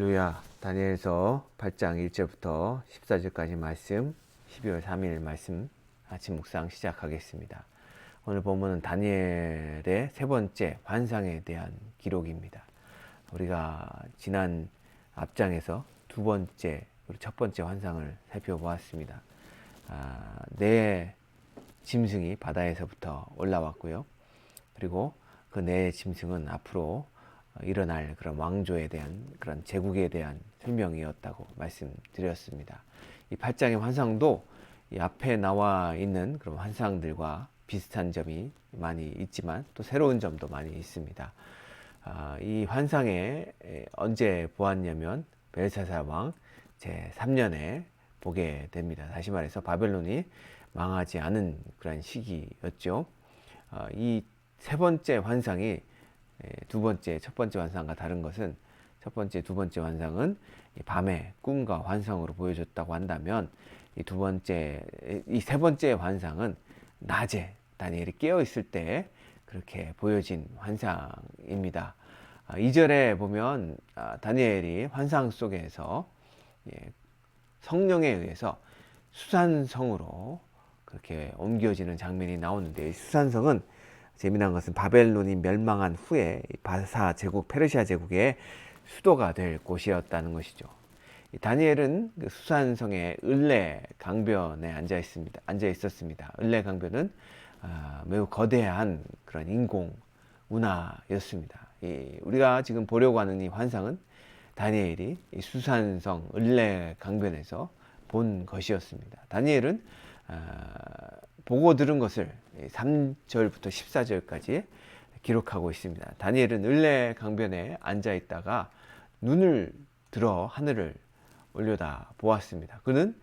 할렐루야. 다니엘서 8장 1절부터 14절까지 말씀, 12월 3일 말씀 아침 묵상 시작하겠습니다. 오늘 본문은 다니엘의 세 번째 환상에 대한 기록입니다. 우리가 지난 앞장에서 두 번째, 그리고 첫 번째 환상을 살펴보았습니다. 네 짐승이 바다에서부터 올라왔고요. 그리고 그 네 짐승은 앞으로 일어날 그런 왕조에 대한 그런 제국에 대한 설명이었다고 말씀드렸습니다. 이 8장의 환상도 이 앞에 나와 있는 그런 환상들과 비슷한 점이 많이 있지만 또 새로운 점도 많이 있습니다. 이 환상에 언제 보았냐면 벨사살 왕 제3년에 보게 됩니다. 다시 말해서 바벨론이 망하지 않은 그런 시기였죠. 이 세 번째 환상이 두 번째, 첫 번째 환상과 다른 것은 첫 번째, 두 번째 환상은 밤의 꿈과 환상으로 보여줬다고 한다면 이 세 번째 환상은 낮에 다니엘이 깨어 있을 때 그렇게 보여진 환상입니다. 2절에 보면 다니엘이 환상 속에서 성령에 의해서 수산성으로 그렇게 옮겨지는 장면이 나오는데, 이 수산성은 재미난 것은 바벨론이 멸망한 후에 바사 제국, 페르시아 제국의 수도가 될 곳이었다는 것이죠. 다니엘은 그 수산성의 을레 강변에 앉아 있었습니다. 을레 강변은 매우 거대한 그런 인공 운하였습니다. 우리가 지금 보려고 하는 이 환상은 다니엘이 이 수산성 을레 강변에서 본 것이었습니다. 다니엘은 보고 들은 것을 3절부터 14절까지 기록하고 있습니다. 다니엘은 을레 강변에 앉아 있다가 눈을 들어 하늘을 올려다 보았습니다. 그는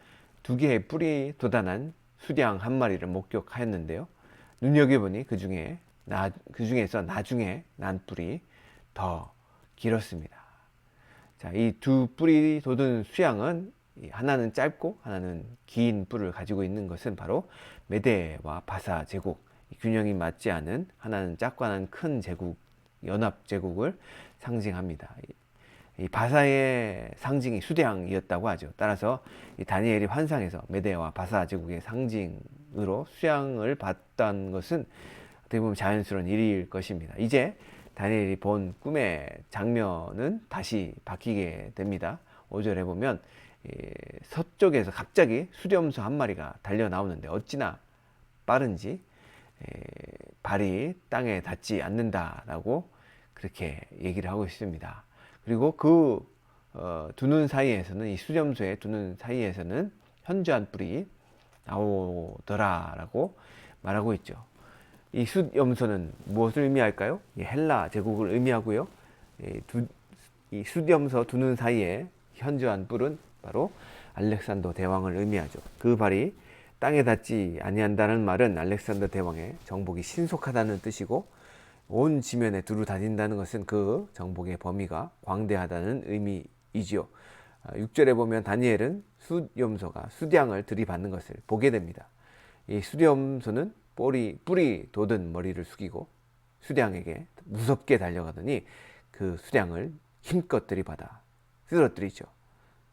두 개의 뿔이 돋아난 수량 한 마리를 목격하였는데요. 눈여겨보니 그중에서 나중에 난 뿔이 더 길었습니다. 자, 이 두 뿔이 돋은 수양은 하나는 짧고 하나는 긴 뿔을 가지고 있는 것은 바로 메대와 바사 제국, 균형이 맞지 않은 하나는 작고 하나는 큰 제국, 연합 제국을 상징합니다. 이 바사의 상징이 수량이었다고 하죠. 따라서 이 다니엘이 환상에서 메대와 바사 제국의 상징으로 수양을 봤다는 것은 어떻게 보면 자연스러운 일일 것입니다. 이제 다니엘이 본 꿈의 장면은 다시 바뀌게 됩니다. 5절에 보면 서쪽에서 갑자기 수렴소 한 마리가 달려 나오는데 어찌나 빠른지 발이 땅에 닿지 않는다라고 그렇게 얘기를 하고 있습니다. 그리고 그 두 눈 사이에서는, 이 수렴소의 두 눈 사이에서는 현저한 뿔이 나오더라라고 말하고 있죠. 이 숫염소는 무엇을 의미할까요? 헬라 제국을 의미하고요. 이 숫염소 두 눈 사이에 현저한 뿔은 바로 알렉산더 대왕을 의미하죠. 그 발이 땅에 닿지 아니한다는 말은 알렉산더 대왕의 정복이 신속하다는 뜻이고, 온 지면에 두루 다닌다는 것은 그 정복의 범위가 광대하다는 의미이지요. 6절에 보면 다니엘은 숫염소가 수량을 들이받는 것을 보게 됩니다. 이 숫염소는 뿔이 돋은 머리를 숙이고 수량에게 무섭게 달려가더니 그 수량을 힘껏 들이받아 쓰러뜨리죠.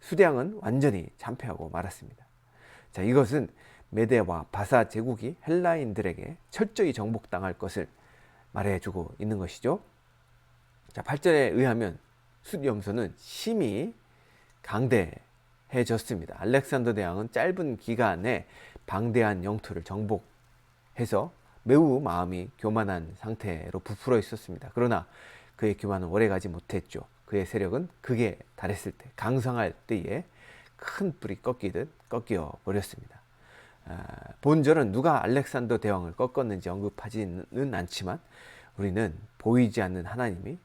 수량은 완전히 참패하고 말았습니다. 자, 이것은 메대와 바사 제국이 헬라인들에게 철저히 정복당할 것을 말해주고 있는 것이죠. 자, 8절에 의하면 숫염소는 심히 강대해졌습니다. 알렉산더 대왕은 짧은 기간에 방대한 영토를 정복해서 매우 마음이 교만한 상태로 부풀어 있었습니다. 그러나 그의 교만은 오래가지 못했죠. 그의 세력은 극에 달했을 때, 강성할 때에 큰 뿔이 꺾이듯 꺾여 버렸습니다. 본절은 누가 알렉산더 대왕을 꺾었는지 언급하지는 않지만 우리는 보이지 않는 하나님이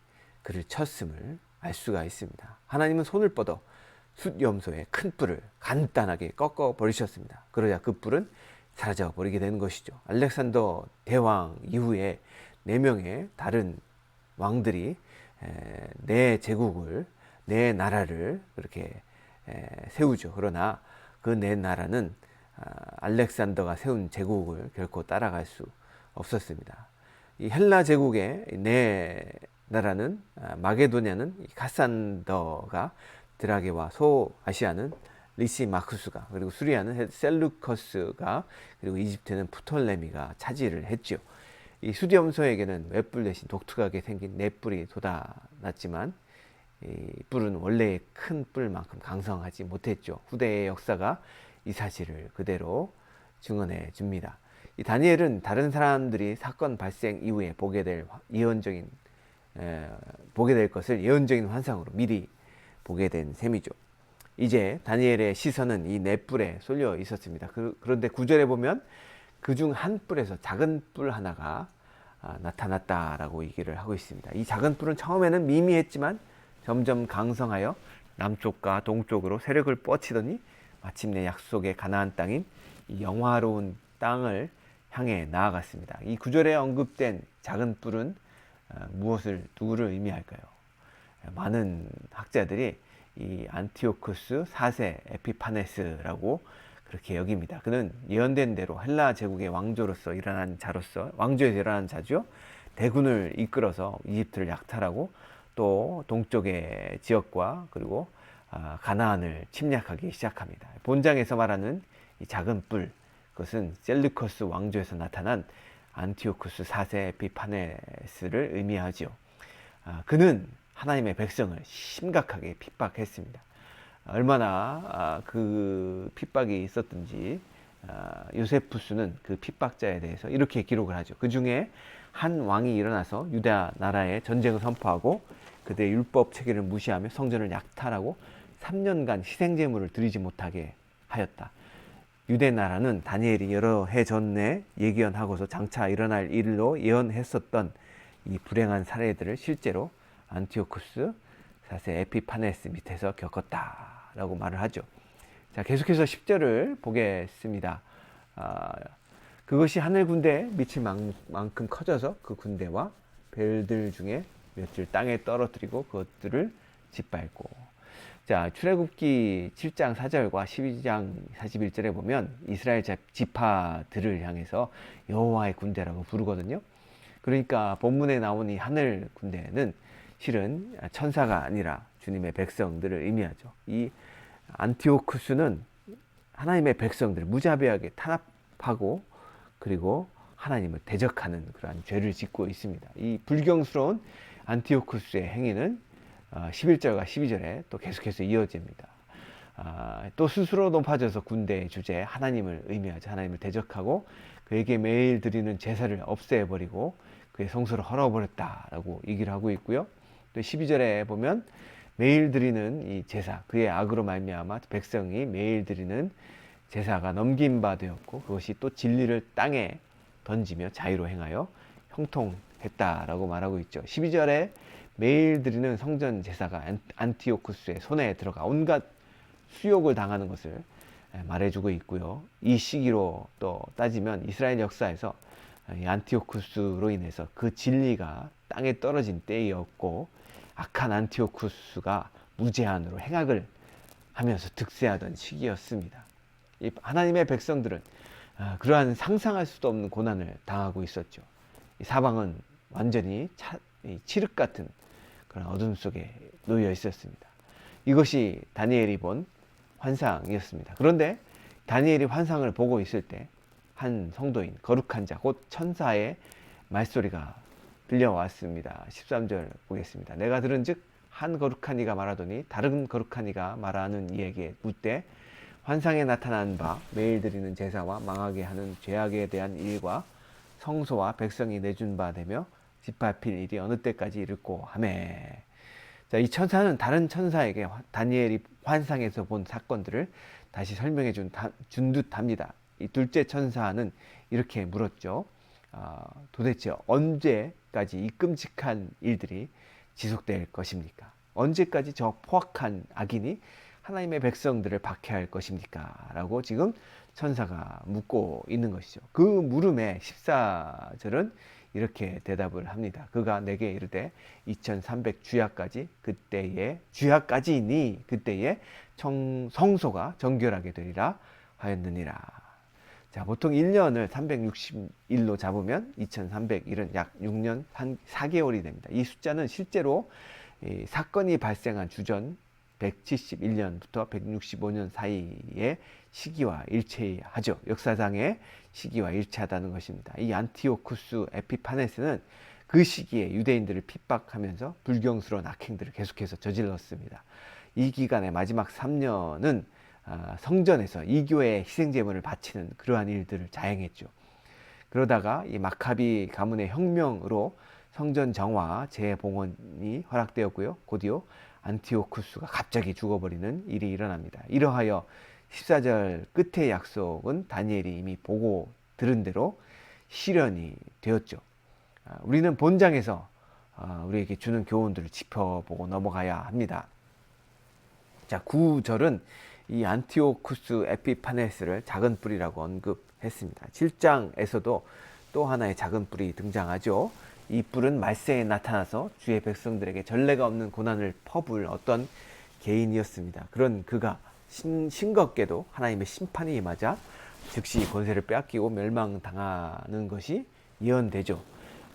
그를 쳤음을 알 수가 있습니다. 하나님은 손을 뻗어 숫염소의 큰 뿔을 간단하게 꺾어 버리셨습니다. 그러자 그 뿔은 사라져 버리게 되는 것이죠. 알렉산더 대왕 이후에 4명의 다른 왕들이 내 제국을, 내 나라를 그렇게 세우죠. 그러나 그 내 나라는 알렉산더가 세운 제국을 결코 따라갈 수 없었습니다. 이 헬라 제국의 네 나라는 마게도냐는 카산더가, 드라게와 소아시아는 리시마쿠스가, 그리고 수리아는 셀루커스가, 그리고 이집트는 프톨레미가 차지를 했죠. 이 수디엄소에게는 웹뿔 대신 독특하게 생긴 네 뿔이 돋아났지만 이 뿔은 원래의 큰 뿔만큼 강성하지 못했죠. 후대의 역사가 이 사실을 그대로 증언해 줍니다. 이 다니엘은 다른 사람들이 사건 발생 이후에 보게 될 것을 예언적인 환상으로 미리 보게 된 셈이죠. 이제 다니엘의 시선은 이 네 뿔에 쏠려 있었습니다. 그런데 9절에 보면 그중 한 뿔에서 작은 뿔 하나가 나타났다라고 얘기를 하고 있습니다. 이 작은 뿔은 처음에는 미미했지만 점점 강성하여 남쪽과 동쪽으로 세력을 뻗치더니 마침내 약속의 가나안 땅인 이 영화로운 땅을 향해 나아갔습니다. 이 9절에 언급된 작은 뿔은 누구를 의미할까요? 많은 학자들이 이 안티오쿠스 4세 에피파네스라고 그렇게 여깁니다. 그는 예언된 대로 헬라 제국의 왕조에서 일어난 자죠. 대군을 이끌어서 이집트를 약탈하고 또 동쪽의 지역과 그리고 가나안을 침략하기 시작합니다. 본장에서 말하는 이 작은 뿔, 그것은 셀루커스 왕조에서 나타난 안티오쿠스 4세 에피파네스를 의미하지요. 그는 하나님의 백성을 심각하게 핍박했습니다. 얼마나 그 핍박이 있었든지 요세푸스는 그 핍박자에 대해서 이렇게 기록을 하죠. 그 중에 한 왕이 일어나서 유다 나라에 전쟁을 선포하고 그들의 율법 체계를 무시하며 성전을 약탈하고 3년간 희생제물을 드리지 못하게 하였다. 유대 나라는 다니엘이 여러 해 전에 예견하고서 장차 일어날 일로 예언했었던 이 불행한 사례들을 실제로 안티오쿠스 4세 에피파네스 밑에서 겪었다라고 말을 하죠. 자, 계속해서 10절을 보겠습니다. 그것이 하늘 군대에 미칠 만큼 커져서 그 군대와 별들 중에 몇을 땅에 떨어뜨리고 그것들을 짓밟고. 자, 출애굽기 7장 4절과 12장 41절에 보면 이스라엘 지파들을 향해서 여호와의 군대라고 부르거든요. 그러니까 본문에 나온 이 하늘 군대는 실은 천사가 아니라 주님의 백성들을 의미하죠. 이 안티오쿠스는 하나님의 백성들을 무자비하게 탄압하고 그리고 하나님을 대적하는 그러한 죄를 짓고 있습니다. 이 불경스러운 안티오쿠스의 행위는 11절과 12절에 또 계속해서 이어집니다. 또 스스로 높아져서 군대의 주제 하나님을 의미하죠. 하나님을 대적하고 그에게 매일 드리는 제사를 없애버리고 그의 성소를 헐어버렸다라고 얘기를 하고 있고요. 또 12절에 보면 매일 드리는 이 제사, 그의 악으로 말미암아 백성이 매일 드리는 제사가 넘긴 바 되었고 그것이 또 진리를 땅에 던지며 자유로 행하여 형통했다라고 말하고 있죠. 12절에 매일 드리는 성전 제사가 안티오쿠스의 손에 들어가 온갖 수욕을 당하는 것을 말해주고 있고요. 이 시기로 또 따지면 이스라엘 역사에서 이 안티오쿠스로 인해서 그 진리가 땅에 떨어진 때였고 악한 안티오쿠스가 무제한으로 행악을 하면서 득세하던 시기였습니다. 이 하나님의 백성들은 그러한 상상할 수도 없는 고난을 당하고 있었죠. 이 사방은 완전히 칠흑 같은 그런 어둠 속에 놓여 있었습니다. 이것이 다니엘이 본 환상이었습니다. 그런데 다니엘이 환상을 보고 있을 때 한 성도인 거룩한 자 곧 천사의 말소리가 들려왔습니다. 13절 보겠습니다. 내가 들은즉 한 거룩한 이가 말하더니 다른 거룩한 이가 말하는 이에게 묻되 환상에 나타난 바 매일 드리는 제사와 망하게 하는 죄악에 대한 일과 성소와 백성이 내준 바 되며 짓밟힐 일이 어느 때까지 이르고 하매. 자, 이 천사는 다른 천사에게 다니엘이 환상에서 본 사건들을 다시 설명해 준 듯 합니다. 이 둘째 천사는 이렇게 물었죠. 도대체 언제까지 이 끔찍한 일들이 지속될 것입니까? 언제까지 저 포악한 악인이 하나님의 백성들을 박해할 것입니까? 라고 지금 천사가 묻고 있는 것이죠. 그 물음에 14절은 이렇게 대답을 합니다. 그가 내게 이르되 2300 주야까지니 그때에 성소가 정결하게 되리라 하였느니라. 자, 보통 1년을 360일로 잡으면 2300일은 약 6년 한 4개월이 됩니다. 이 숫자는 실제로 이 사건이 발생한 주전 171년부터 165년 사이의 시기와 일치하죠. 역사상의 시기와 일치하다는 것입니다. 이 안티오쿠스 에피파네스는 그 시기에 유대인들을 핍박하면서 불경스러운 악행들을 계속해서 저질렀습니다. 이 기간의 마지막 3년은 성전에서 이교의 희생제물을 바치는 그러한 일들을 자행했죠. 그러다가 이 마카비 가문의 혁명으로 성전 정화 재봉헌이 허락되었고요. 곧이어 안티오쿠스가 갑자기 죽어버리는 일이 일어납니다. 이러하여 14절 끝의 약속은 다니엘이 이미 보고 들은 대로 실현이 되었죠. 우리는 본장에서 우리에게 주는 교훈들을 짚어보고 넘어가야 합니다. 자, 9절은 이 안티오쿠스 에피파네스를 작은 뿔이라고 언급했습니다. 7장에서도 또 하나의 작은 뿔이 등장하죠. 이 뿔은 말세에 나타나서 주의 백성들에게 전례가 없는 고난을 퍼부을 어떤 개인이었습니다. 그런 그가 싱겁게도 하나님의 심판이 임하자 즉시 권세를 빼앗기고 멸망당하는 것이 예언되죠.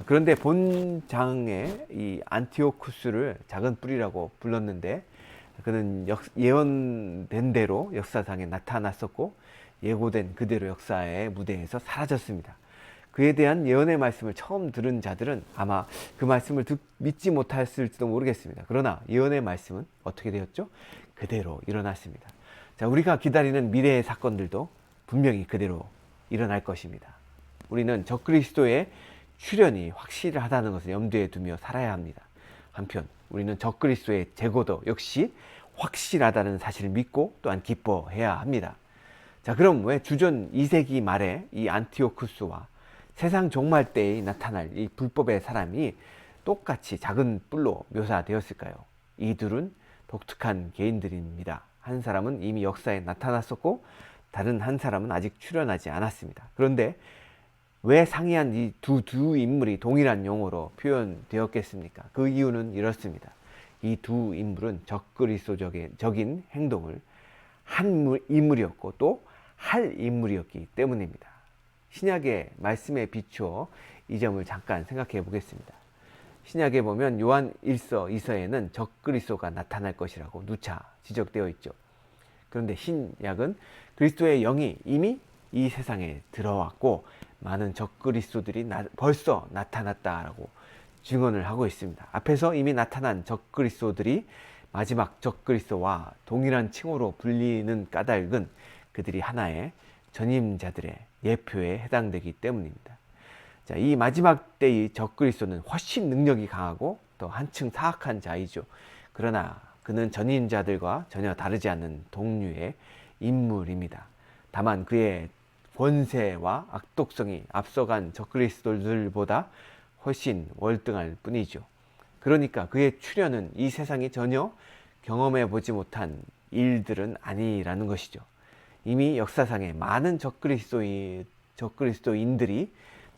그런데 본장에 이 안티오쿠스를 작은 뿔이라고 불렀는데 그는 예언된 대로 역사상에 나타났었고 예고된 그대로 역사의 무대에서 사라졌습니다. 그에 대한 예언의 말씀을 처음 들은 자들은 아마 그 말씀을 믿지 못했을지도 모르겠습니다. 그러나 예언의 말씀은 어떻게 되었죠? 그대로 일어났습니다. 자, 우리가 기다리는 미래의 사건들도 분명히 그대로 일어날 것입니다. 우리는 적그리스도의 출현이 확실하다는 것을 염두에 두며 살아야 합니다. 한편 우리는 적그리스도의 재고도 역시 확실하다는 사실을 믿고 또한 기뻐해야 합니다. 자, 그럼 왜 주전 2세기 말에 이 안티오쿠스와 세상 종말 때에 나타날 이 불법의 사람이 똑같이 작은 뿔로 묘사되었을까요? 이 둘은 독특한 개인들입니다. 한 사람은 이미 역사에 나타났었고 다른 한 사람은 아직 출현하지 않았습니다. 그런데 왜 상이한 이 두 인물이 동일한 용어로 표현되었겠습니까? 그 이유는 이렇습니다. 이 두 인물은 적그리스도적인 행동을 한 인물이었고 또 할 인물이었기 때문입니다. 신약의 말씀에 비추어 이 점을 잠깐 생각해 보겠습니다. 신약에 보면 요한 1서 2서에는 적그리스도가 나타날 것이라고 누차 지적되어 있죠. 그런데 신약은 그리스도의 영이 이미 이 세상에 들어왔고 많은 적그리스도들이 벌써 나타났다라고 증언을 하고 있습니다. 앞에서 이미 나타난 적그리스도들이 마지막 적그리스도와 동일한 칭호로 불리는 까닭은 그들이 하나의 전임자들의 예표에 해당되기 때문입니다. 자, 이 마지막 때의 적그리스도는 훨씬 능력이 강하고 또 한층 사악한 자이죠. 그러나 그는 전임자들과 전혀 다르지 않는 동류의 인물입니다. 다만 그의 권세와 악독성이 앞서간 적그리스도들보다 훨씬 월등할 뿐이죠. 그러니까 그의 출현은 이 세상이 전혀 경험해 보지 못한 일들은 아니라는 것이죠. 이미 역사상에 많은 적그리스도인들이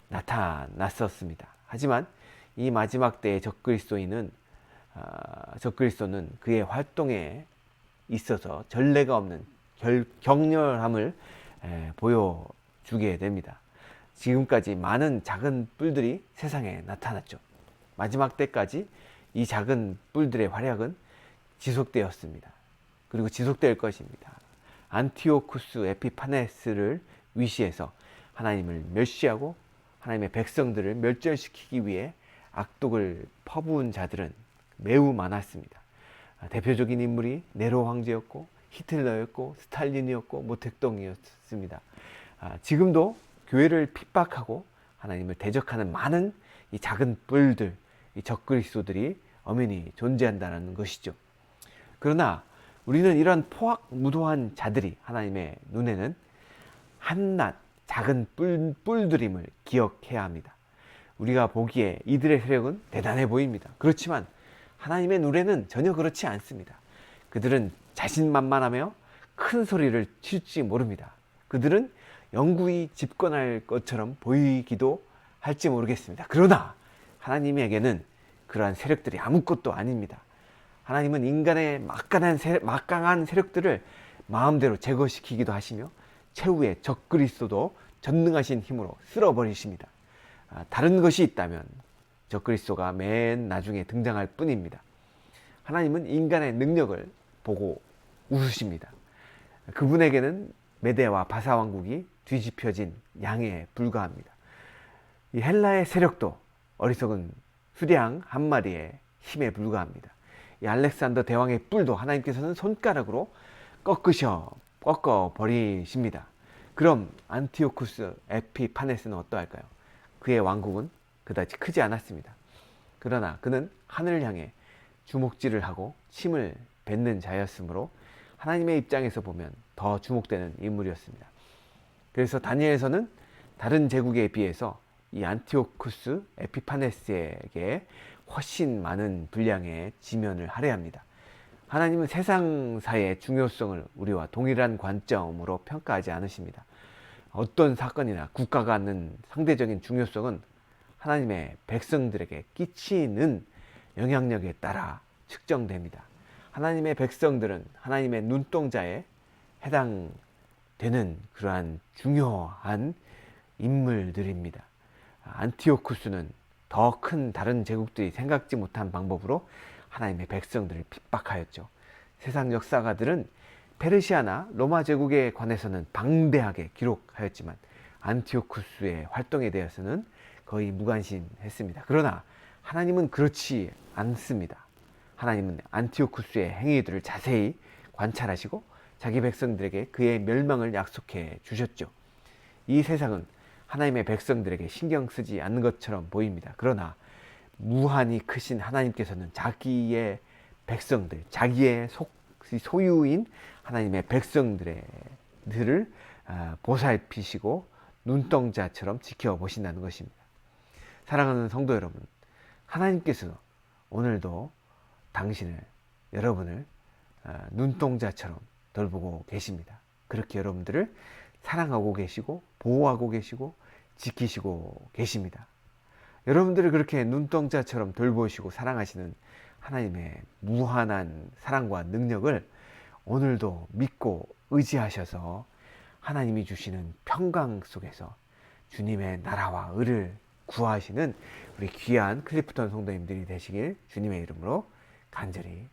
나타났었습니다. 하지만 이 마지막 때의 적그리스도는 그의 활동에 있어서 전례가 없는 격렬함을 보여주게 됩니다. 지금까지 많은 작은 뿔들이 세상에 나타났죠. 마지막 때까지 이 작은 뿔들의 활약은 지속되었습니다. 그리고 지속될 것입니다. 안티오쿠스 에피파네스를 위시해서 하나님을 멸시하고 하나님의 백성들을 멸절시키기 위해 악독을 퍼부은 자들은 매우 많았습니다. 대표적인 인물이 네로 황제였고 히틀러였고 스탈린이었고 모택동이었습니다. 지금도 교회를 핍박하고 하나님을 대적하는 많은 이 작은 뿔들, 이 적그리스도들이 엄연히 존재한다는 것이죠. 그러나 우리는 이런 포악무도한 자들이 하나님의 눈에는 한낱 작은 뿔들임을 기억해야 합니다. 우리가 보기에 이들의 세력은 대단해 보입니다. 그렇지만 하나님의 눈에는 전혀 그렇지 않습니다. 그들은 자신만만하며 큰 소리를 칠지 모릅니다. 그들은 영구히 집권할 것처럼 보이기도 할지 모르겠습니다. 그러나 하나님에게는 그러한 세력들이 아무것도 아닙니다. 하나님은 인간의 막강한 세력들을 마음대로 제거시키기도 하시며 최후의 적그리스도도 전능하신 힘으로 쓸어버리십니다. 다른 것이 있다면 적그리스도가 맨 나중에 등장할 뿐입니다. 하나님은 인간의 능력을 보고 웃으십니다. 그분에게는 메대와 바사 왕국이 뒤집혀진 양에 불과합니다. 이 헬라의 세력도 어리석은 수량 한 마리의 힘에 불과합니다. 이 알렉산더 대왕의 뿔도 하나님께서는 손가락으로 꺾어 버리십니다. 그럼 안티오쿠스 에피파네스는 어떠할까요? 그의 왕국은 그다지 크지 않았습니다. 그러나 그는 하늘을 향해 주먹질을 하고 침을 뱉는 자였으므로 하나님의 입장에서 보면 더 주목되는 인물이었습니다. 그래서 다니엘서는 다른 제국에 비해서 이 안티오쿠스 에피파네스에게 훨씬 많은 분량의 지면을 할애합니다. 하나님은 세상사의 중요성을 우리와 동일한 관점으로 평가하지 않으십니다. 어떤 사건이나 국가가 갖는 상대적인 중요성은 하나님의 백성들에게 끼치는 영향력에 따라 측정됩니다. 하나님의 백성들은 하나님의 눈동자에 해당되는 그러한 중요한 인물들입니다. 안티오쿠스는 더 큰 다른 제국들이 생각지 못한 방법으로 하나님의 백성들을 핍박하였죠. 세상 역사가들은 페르시아나 로마 제국에 관해서는 방대하게 기록하였지만 안티오쿠스의 활동에 대해서는 거의 무관심했습니다. 그러나 하나님은 그렇지 않습니다. 하나님은 안티오쿠스의 행위들을 자세히 관찰하시고 자기 백성들에게 그의 멸망을 약속해 주셨죠. 이 세상은 하나님의 백성들에게 신경 쓰지 않는 것처럼 보입니다. 그러나 무한히 크신 하나님께서는 자기의 백성들, 자기의 소유인 하나님의 백성들을 보살피시고 눈동자처럼 지켜보신다는 것입니다. 사랑하는 성도 여러분, 하나님께서 오늘도 여러분을 눈동자처럼 돌보고 계십니다. 그렇게 여러분들을 사랑하고 계시고 보호하고 계시고 지키시고 계십니다. 여러분들을 그렇게 눈동자처럼 돌보시고 사랑하시는 하나님의 무한한 사랑과 능력을 오늘도 믿고 의지하셔서 하나님이 주시는 평강 속에서 주님의 나라와 의를 구하시는 우리 귀한 클리프턴 성도님들이 되시길 주님의 이름으로 간절히